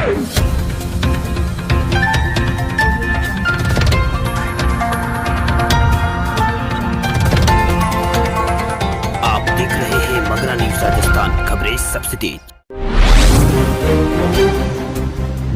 आप देख रहे हैं मगरा न्यूज राजस्थान, खबरें सबसे तेज।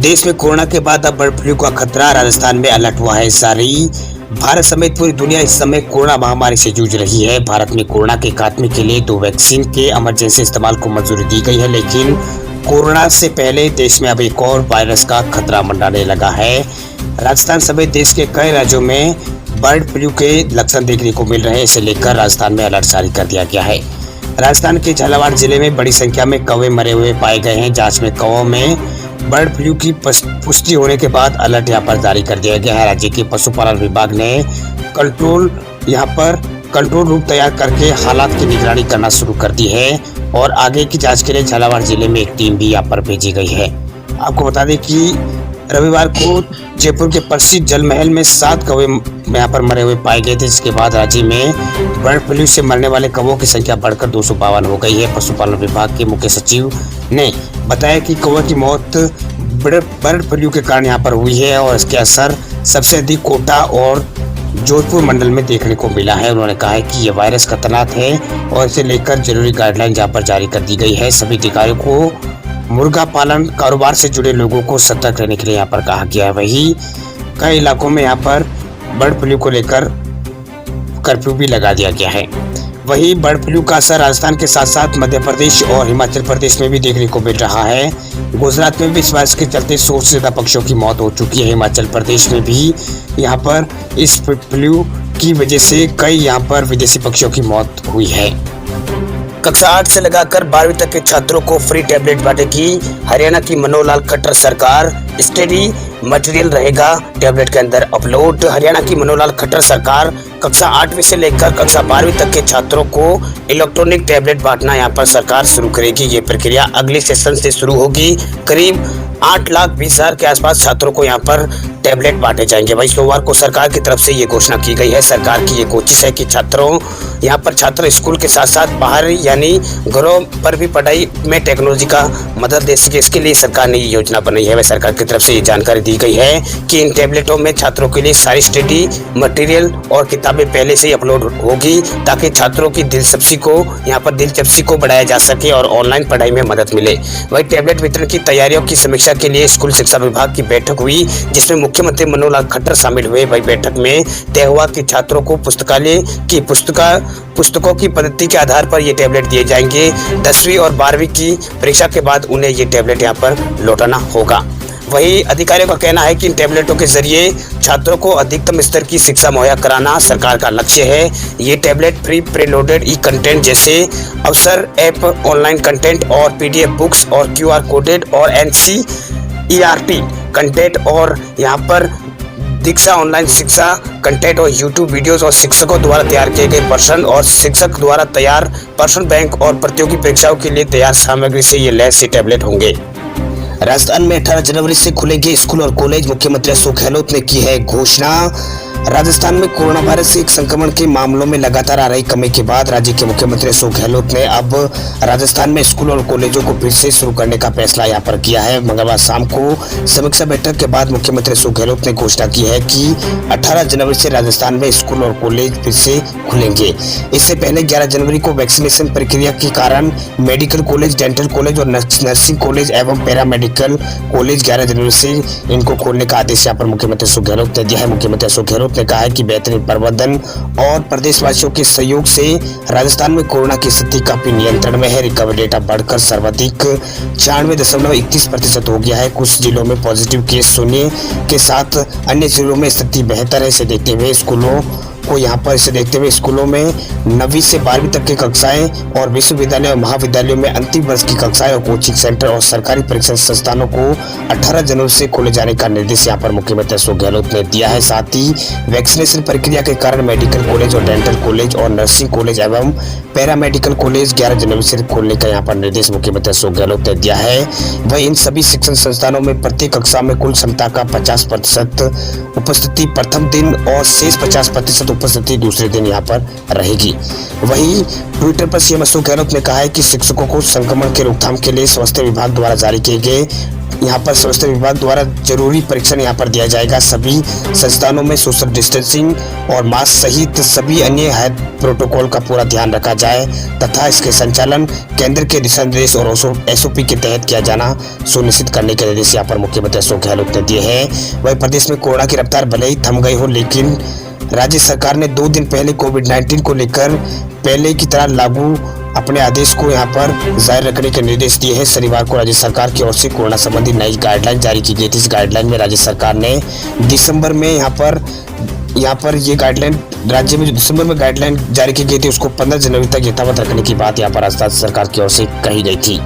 देश में कोरोना के बाद अब बर्ड फ्लू का खतरा, राजस्थान में अलर्ट हुआ है जारी। भारत समेत पूरी दुनिया इस समय कोरोना महामारी से जूझ रही है। भारत में कोरोना के खात्मे के लिए 2 वैक्सीन के इमरजेंसी इस्तेमाल को मंजूरी दी गई है, लेकिन कोरोना से पहले देश में अब एक और वायरस का खतरा मंडराने लगा है। राजस्थान समेत देश के कई राज्यों में बर्ड फ्लू के लक्षण देखने को मिल रहे हैं। इसे लेकर राजस्थान में अलर्ट जारी कर दिया गया है। राजस्थान के झालावाड़ जिले में बड़ी संख्या में कौवे मरे हुए पाए गए हैं। जांच में कौवों में बर्ड फ्लू की पुष्टि होने के बाद अलर्ट यहाँ पर जारी कर दिया गया है। राज्य के पशुपालन विभाग ने कंट्रोल रूम तैयार करके हालात की निगरानी करना शुरू कर दी है और आगे की जांच के लिए झालावाड़ जिले में एक टीम भी यहाँ पर भेजी गई है। आपको बता दें कि रविवार को जयपुर के प्रसिद्ध जल महल में 7 कौवे यहाँ पर मरे हुए पाए गए थे, जिसके बाद राज्य में बर्ड फ्लू से मरने वाले कौवों की संख्या बढ़कर 252 हो गई है। पशुपालन विभाग के मुख्य सचिव ने बताया कि कौवे की मौत बर्ड फ्लू के कारण यहाँ पर हुई है और इसके असर सबसे अधिक कोटा और जोधपुर मंडल में देखने को मिला है। उन्होंने कहा है कि ये वायरस खतरनाक है और इसे लेकर जरूरी गाइडलाइन यहाँ पर जारी कर दी गई है। सभी अधिकारियों को मुर्गा पालन कारोबार से जुड़े लोगों को सतर्क रहने के लिए यहाँ पर कहा गया है। वहीं कई इलाकों में यहाँ पर बर्ड फ्लू को लेकर कर्फ्यू भी लगा दिया गया है। वहीं बर्ड फ्लू का असर राजस्थान के साथ साथ मध्य प्रदेश और हिमाचल प्रदेश में भी देखने को मिल रहा है। गुजरात में भी इस वायरस के चलते 100 से ज्यादा पक्षियों की मौत हो चुकी है। हिमाचल प्रदेश में भी यहाँ पर इस फ्लू की वजह से कई यहाँ पर विदेशी पक्षियों की मौत हुई है। कक्षा 8 से लगाकर 12वीं तक के छात्रों को फ्री टैबलेट बांटेगी हरियाणा की मनोहर लाल खट्टर सरकार। स्टडी मटेरियल रहेगा टैबलेट के अंदर अपलोड। हरियाणा की मनोहर लाल खट्टर सरकार कक्षा 8वीं से लेकर कक्षा 12वीं तक के छात्रों को इलेक्ट्रॉनिक टैबलेट बांटना यहाँ पर सरकार शुरू करेगी। ये प्रक्रिया अगले सेशन से शुरू होगी। करीब 8,20,000 के आसपास छात्रों को यहाँ पर टैबलेट बांटे जाएंगे। वही सोमवार को सरकार की तरफ से ये घोषणा की गई है। सरकार की ये कोशिश है कि छात्र स्कूल के साथ साथ बाहर यानी घरों पर भी पढ़ाई में टेक्नोलॉजी का मदद दे सके। इसके लिए सरकार ने ये योजना बनाई है। वह सरकार की तरफ से ये जानकारी दी गई है कि इन टैबलेटों में छात्रों के लिए सारी स्टडी मटेरियल और किताबें पहले से ही अपलोड होगी, ताकि छात्रों की दिलचस्पी को बढ़ाया जा सके और ऑनलाइन पढ़ाई में मदद मिले। वही टैबलेट वितरण की तैयारियों की समीक्षा के लिए स्कूल शिक्षा विभाग की बैठक हुई, जिसमें मुख्यमंत्री मनोहर लाल खट्टर शामिल हुए। वही बैठक में तय हुआ कि छात्रों को पुस्तकालय की पुस्तकों की पद्धति के आधार पर ये टैबलेट दिए जाएंगे। 10वीं और 12वीं की परीक्षा के बाद उन्हें ये टैबलेट यहाँ पर लौटाना होगा। वही अधिकारियों का कहना है कि इन टैबलेटों के जरिए छात्रों को अधिकतम स्तर की शिक्षा मुहैया कराना सरकार का लक्ष्य है। ये टैबलेट फ्री प्रीलोडेड ई कंटेंट जैसे अवसर ऐप, ऑनलाइन कंटेंट और PDF बुक्स और QR कोडेड और NCERT कंटेंट और यहाँ पर दीक्षा ऑनलाइन शिक्षा कंटेंट और YouTube वीडियोस और शिक्षकों द्वारा तैयार किए गए प्रश्न और शिक्षक द्वारा तैयार प्रश्न बैंक और प्रतियोगी परीक्षाओं के लिए तैयार सामग्री से ये लैस से टैबलेट होंगे। राजस्थान में 18 जनवरी से खुलेंगे स्कूल और कॉलेज, मुख्यमंत्री अशोक गहलोत ने की है घोषणा। राजस्थान में कोरोना वायरस के संक्रमण के मामलों में लगातार आ रही कमी के बाद राज्य के मुख्यमंत्री अशोक गहलोत ने अब राजस्थान में स्कूल और कॉलेजों को फिर से शुरू करने का फैसला यहाँ पर किया है। मंगलवार शाम को समीक्षा बैठक के बाद मुख्यमंत्री अशोक गहलोत ने घोषणा की है कि 18 जनवरी से राजस्थान में स्कूल और कॉलेज फिर से खुलेंगे। इससे पहले 11 जनवरी को वैक्सीनेशन प्रक्रिया के कारण मेडिकल कॉलेज, डेंटल कॉलेज और नर्सिंग कॉलेज एवं पैरामेडिकल कॉलेज 11 जनवरी से इनको खोलने का आदेश यहाँ पर मुख्यमंत्री अशोक गहलोत ने दिया है। मुख्यमंत्री अशोक गहलोत ने कहा है कि बेहतरीन प्रबंधन और प्रदेशवासियों के सहयोग से राजस्थान में कोरोना की स्थिति काफी नियंत्रण में है। रिकवरी डेटा बढ़कर सर्वाधिक 96.31% हो गया है। कुछ जिलों में पॉजिटिव केस शून्य के साथ अन्य जिलों में स्थिति बेहतर है। इसे देखते हुए स्कूलों में 9वीं से 12वीं तक की कक्षाएं और विश्वविद्यालय और महाविद्यालयों में अंतिम वर्ष की कक्षाएं और कोचिंग सेंटर और सरकारी परीक्षा संस्थानों को 18 जनवरी से खोले जाने का निर्देश यहाँ पर मुख्यमंत्री अशोक गहलोत ने दिया है। साथ ही वैक्सीनेशन प्रक्रिया के कारण मेडिकल कॉलेज और डेंटल कॉलेज और नर्सिंग कॉलेज एवं पैरामेडिकल कॉलेज 11 जनवरी से खोलने का यहाँ पर निर्देश मुख्यमंत्री अशोक गहलोत ने दिया है। वही इन सभी शिक्षण संस्थानों में प्रत्येक कक्षा में कुल क्षमता का 50% उपस्थिति प्रथम दिन और शेष 50% उपस्थिति दूसरे दिन यहाँ पर रहेगी। वहीं ट्विटर पर सीएम अशोक गहलोत ने कहा है कि शिक्षकों को संक्रमण के रोकथाम के लिए स्वास्थ्य विभाग द्वारा जारी किए गए स्वास्थ्य विभाग द्वारा जरूरी परीक्षण यहाँ पर दिया जाएगा। सभी संस्थानों में सोशल डिस्टेंसिंग और मास्क सहित सभी अन्य हेल्थ प्रोटोकॉल का पूरा ध्यान रखा जाए तथा इसके संचालन केंद्र के दिशा निर्देश और SOP के तहत किया जाना सुनिश्चित करने के निर्देश यहाँ पर मुख्यमंत्री अशोक गहलोत ने दिए हैं। वहीं प्रदेश में कोरोना की रफ्तार भले ही थम गई हो, लेकिन राज्य सरकार ने 2 दिन पहले कोविड-19 को लेकर पहले की तरह लागू अपने आदेश को यहाँ पर जारी रखने के निर्देश दिए हैं। शनिवार को राज्य सरकार की ओर से कोरोना संबंधी नई गाइडलाइन जारी की गई थी। इस गाइडलाइन में राज्य सरकार ने दिसंबर में यहाँ पर ये गाइडलाइन राज्य में जो दिसंबर में गाइडलाइन जारी की गई थी उसको 15 जनवरी तक यथावत रखने की बात यहाँ पर राज्य सरकार की ओर से कही गई थी।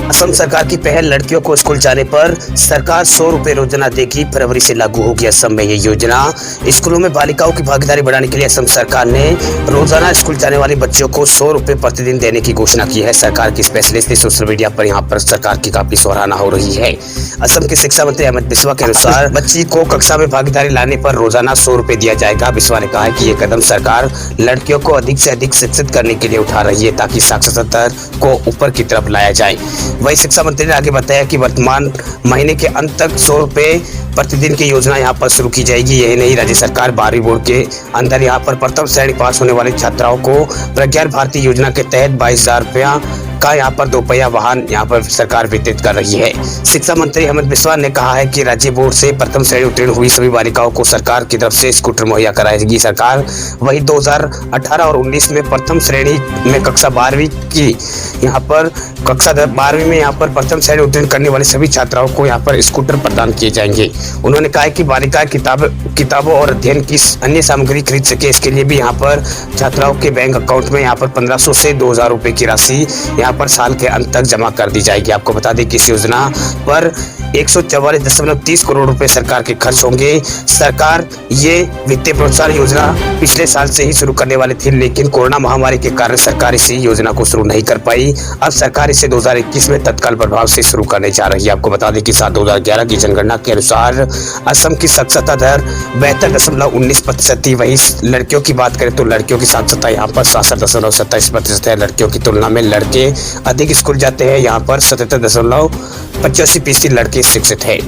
असम सरकार की पहल, लड़कियों को स्कूल जाने पर सरकार 100 रुपए रोजाना देगी। फरवरी से लागू होगी असम में ये योजना। स्कूलों में बालिकाओं की भागीदारी बढ़ाने के लिए असम सरकार ने रोजाना स्कूल जाने वाली बच्चियों को 100 रुपए प्रतिदिन देने की घोषणा की है। सरकार की स्पेशलिस्ट ने सोशल मीडिया पर यहाँ पर सरकार की काफी सराहना हो रही है। असम के शिक्षा मंत्री अमित बिस्वा के अनुसार बच्ची को कक्षा में भागीदारी लाने पर रोजाना 100 रुपए दिया जाएगा। बिस्वा ने कहा है कि ये कदम सरकार लड़कियों को अधिक से अधिक शिक्षित करने के लिए उठा रही है ताकि साक्षरता दर को ऊपर की तरफ लाया जाए। वही शिक्षा मंत्री ने आगे बताया कि वर्तमान महीने के अंत तक 100 रुपए प्रतिदिन की योजना यहाँ पर शुरू की जाएगी। यही नहीं, राज्य सरकार 12वीं बोर्ड के अंदर यहाँ पर प्रथम श्रेणी पास होने वाली छात्राओं को प्रज्ञान भारती योजना के तहत 22,000 रुपया का यहाँ पर 2 पहिया वाहन यहाँ पर सरकार वितरित कर रही है। शिक्षा मंत्री अमित बिस्वा ने कहा है कि राज्य बोर्ड से प्रथम श्रेणी उत्तीर्ण हुई सभी बालिकाओं को सरकार की तरफ से स्कूटर मुहैया कराएगी। सरकार वही 2018 और 19 में प्रथम श्रेणी में कक्षा 12वीं की यहाँ पर कक्षा 12वीं में यहाँ पर प्रथम श्रेणी उत्तीर्ण करने वाली सभी छात्राओं को यहाँ पर स्कूटर प्रदान किए जाएंगे। उन्होंने कहा कि बालिका किताबों और अध्ययन की अन्य सामग्री खरीद सके, इसके लिए भी यहाँ पर छात्राओं के बैंक अकाउंट में यहाँ पर 1500 से 2000 रुपए की राशि यहाँ पर साल के अंत तक जमा कर दी जाएगी। आपको बता दें कि इस योजना पर 144.30 करोड़ रुपए सरकार के खर्च होंगे। सरकार ये वित्तीय प्रोत्साहन योजना पिछले साल से ही शुरू करने वाली थी, लेकिन कोरोना महामारी के कारण सरकार इस योजना को शुरू नहीं कर पाई। अब सरकार इसे 2021 में तत्काल प्रभाव से शुरू करने जा रही है। आपको बता दें कि साल 2011 की जनगणना के अनुसार असम की साक्षरता दर 72.19% थी। वहीं लड़कियों की बात करें तो लड़कियों की साक्षरता यहाँ पर 66.27% है। लड़कियों की तुलना में लड़के अधिक स्कूल जाते हैं। यहाँ पर 77.85% लड़के शिक्षित है।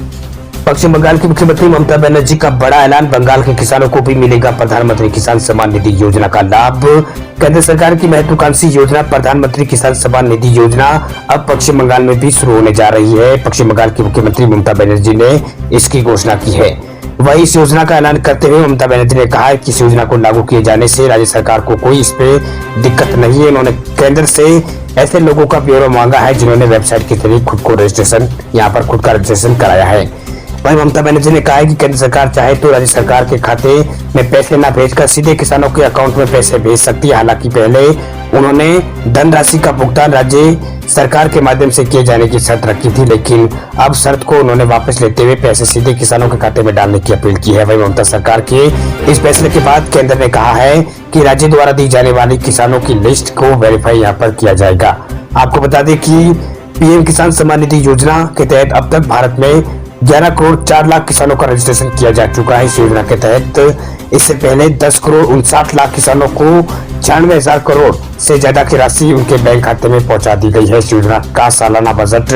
पश्चिम बंगाल की मुख्यमंत्री ममता बनर्जी का बड़ा ऐलान, बंगाल के किसानों को भी मिलेगा प्रधानमंत्री किसान सम्मान निधि योजना का लाभ। केंद्र सरकार की महत्वाकांक्षी योजना प्रधानमंत्री किसान सम्मान निधि योजना अब पश्चिम बंगाल में भी शुरू होने जा रही है। पश्चिम बंगाल की मुख्यमंत्री ममता बनर्जी ने इसकी घोषणा की है। वही इस योजना का ऐलान करते हुए ममता बनर्जी ने कहा है कि इस योजना को लागू किए जाने से राज्य सरकार को कोई इस पे दिक्कत नहीं है। उन्होंने केंद्र से ऐसे लोगों का ब्यौरा मांगा है जिन्होंने वेबसाइट के जरिए खुद का रजिस्ट्रेशन कराया है। वहीं ममता बनर्जी ने कहा है कि केंद्र सरकार चाहे तो राज्य सरकार के खाते में पैसे न भेजकर सीधे किसानों के अकाउंट में पैसे भेज सकती है। हालांकि पहले उन्होंने धनराशि का भुगतान राज्य सरकार के माध्यम से किए जाने की शर्त रखी थी, लेकिन अब शर्त को उन्होंने वापस लेते हुए पैसे सीधे किसानों के खाते में डालने की अपील की है। वहीं ममता सरकार के इस फैसले के बाद केंद्र ने कहा है कि राज्य द्वारा दी जाने वाली किसानों की लिस्ट को वेरीफाई यहाँ पर किया जाएगा। आपको बता दें कि पीएम किसान सम्मान निधि योजना के तहत अब तक भारत में 11 करोड़ 4 लाख किसानों का रजिस्ट्रेशन किया जा चुका है। इस योजना के तहत इससे पहले 10 करोड़ 59 लाख किसानों को 96,000 करोड़ से ज्यादा की राशि उनके बैंक खाते में पहुंचा दी गई है। इस योजना का सालाना बजट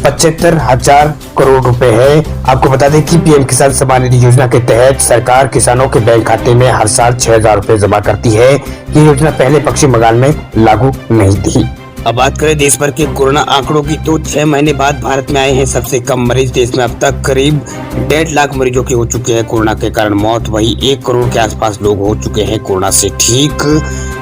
75,000 करोड़ रुपए है। आपको बता दें कि पीएम किसान सम्मान निधि योजना के तहत सरकार किसानों के बैंक खाते में हर साल 6,000 रुपए जमा करती है। ये योजना पहले पश्चिम बंगाल में लागू नहीं थी। अब बात करें देश भर के कोरोना आंकड़ों की तो 6 महीने बाद भारत में आए हैं सबसे कम मरीज। देश में अब तक करीब 1.5 लाख मरीजों के हो चुके हैं कोरोना के कारण मौत। वही 1 करोड़ के आसपास लोग हो चुके हैं कोरोना से ठीक।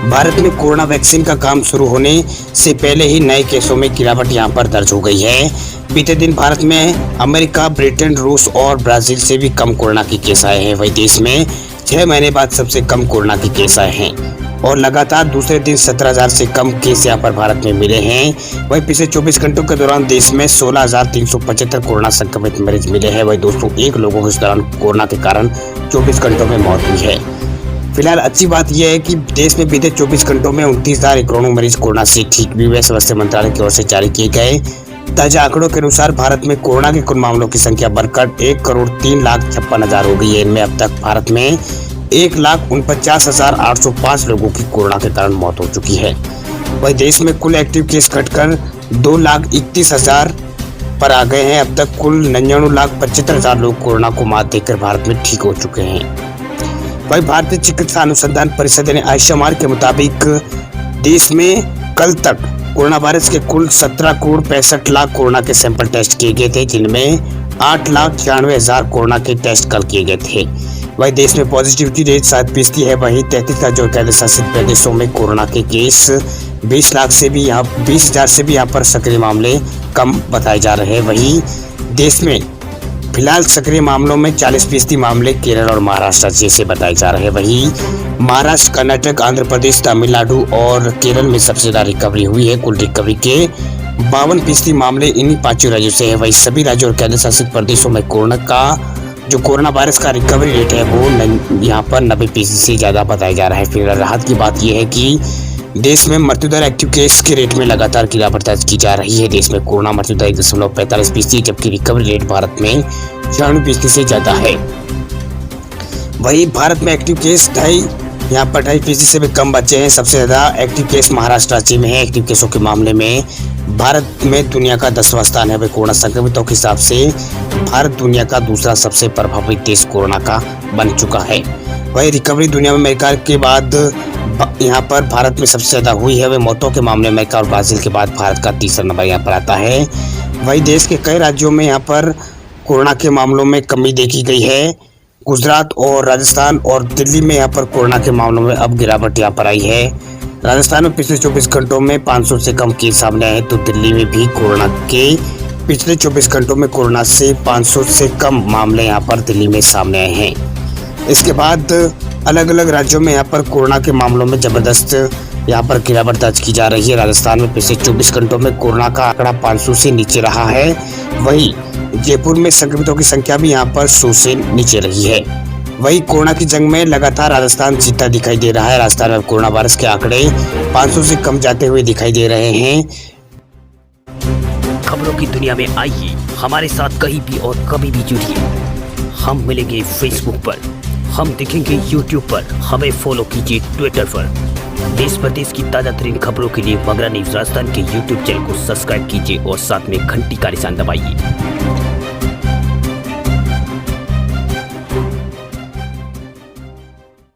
भारत में कोरोना वैक्सीन का काम शुरू होने से पहले ही नए केसों में गिरावट यहाँ पर दर्ज हो गई है। बीते दिन भारत में अमेरिका, ब्रिटेन, रूस और ब्राजील से भी कम कोरोना के केस आए हैं। वही देश में 6 महीने बाद सबसे कम कोरोना के केस आए हैं और लगातार दूसरे दिन 17,000 से कम केस यहाँ पर भारत में मिले हैं। वहीं पिछले 24 घंटों के दौरान देश में 16,375 कोरोना संक्रमित मरीज मिले हैं। वहीं 201 लोगों को इस दौरान कोरोना के कारण 24 घंटों में मौत हुई है। फिलहाल अच्छी बात यह है कि देश में बीते 24 घंटों में 29,091 मरीज कोरोना से ठीक भी हुए। स्वास्थ्य मंत्रालय की ओर से जारी किए गए ताजा आंकड़ों के अनुसार भारत में कोरोना के कुल मामलों की संख्या बढ़कर 1,03,56,000 हो गई है। इनमें अब तक भारत में 1,49,805 लोगों की कोरोना के कारण मौत हो चुकी है। वही देश में कुल एक्टिव केस घटकर 2,31,000 पर आ गए हैं। अब तक कुल 99,75,000 लोग कोरोना को मात देकर भारत में ठीक हो चुके हैं। वही भारतीय चिकित्सा अनुसंधान परिषद यानी आईसीएमआर के मुताबिक देश में कल तक कोरोना वायरस के कुल 17,65,00,000 कोरोना के सैंपल टेस्ट किए गए थे, जिनमें 8,96,000 कोरोना के टेस्ट कल किए गए थे। वही देश में पॉजिटिविटी रेट 7% है। वहीं 33 राज्यों और केंद्र शासित प्रदेशों में कोरोना के केस 20,000 से भी यहाँ पर सक्रिय मामले कम बताए जा रहे हैं। वहीं देश में फिलहाल सक्रिय मामलों में 40% मामले केरल और महाराष्ट्र जैसे बताए जा रहे हैं। वहीं महाराष्ट्र, कर्नाटक, आंध्र प्रदेश, तमिलनाडु और केरल में सबसे ज्यादा रिकवरी हुई है। कुल रिकवरी के 52% मामले इन्हीं 5 राज्यों से है। वहीं सभी राज्यों और केंद्र शासित प्रदेशों में कोरोना वायरस का रिकवरी रेट है वो यहाँ पर 90% से ज़्यादा बताया जा रहा है। फिर राहत की बात यह है कि देश में मृत्यु दर एक्टिव केस के रेट में लगातार गिरावट दर्ज की जा रही है। देश में कोरोना मृत्यु दर 1.45%, जबकि रिकवरी रेट भारत में 96% से ज़्यादा है। वही भारत में एक्टिव केस 2.5% से भी कम बचे हैं। सबसे ज़्यादा एक्टिव केस महाराष्ट्र राज्य में है। एक्टिव केसों के मामले में भारत में दुनिया का 10वां स्थान है। वही कोरोना संक्रमितों के हिसाब से भारत दुनिया का दूसरा सबसे प्रभावित देश कोरोना का बन चुका है। वही रिकवरी दुनिया में अमेरिका के बाद यहाँ पर भारत में सबसे ज़्यादा हुई है। वही मौतों के मामले में अमेरिका और ब्राजील के बाद भारत का तीसरा नंबर यहाँ पर आता है। वही देश के कई राज्यों में यहाँ पर कोरोना के मामलों में कमी देखी गई है। गुजरात और राजस्थान और दिल्ली में यहाँ पर कोरोना के मामलों में अब गिरावट यहाँ पर आई है। राजस्थान में पिछले 24 घंटों में 500 से कम केस सामने आए, तो दिल्ली में भी कोरोना के पिछले 24 घंटों में कोरोना से 500 से कम मामले यहाँ पर दिल्ली में सामने आए हैं। इसके बाद अलग अलग राज्यों में यहाँ पर कोरोना के मामलों में ज़बरदस्त यहाँ पर गिरावट दर्ज की जा रही है। राजस्थान में पिछले 24 घंटों में कोरोना का आंकड़ा 500 से नीचे रहा है। वहीं जयपुर में संक्रमितों की संख्या भी यहाँ पर 100 से नीचे रही है। वही कोरोना की जंग में लगातार राजस्थान जीता दिखाई दे रहा है। राजस्थान में कोरोना वायरस के आंकड़े 500 से कम जाते हुए दिखाई दे रहे हैं। खबरों की दुनिया में आइए हमारे साथ कहीं भी और कभी भी जुड़िए। हम मिलेंगे फेसबुक पर, हम दिखेंगे यूट्यूब पर, हमें फॉलो कीजिए ट्विटर पर। देश प्रदेश की ताजा तरीन खबरों के लिए मगरा न्यूज राजस्थान के यूट्यूब चैनल को सब्सक्राइब कीजिए और साथ में घंटी का निशान दबाइए।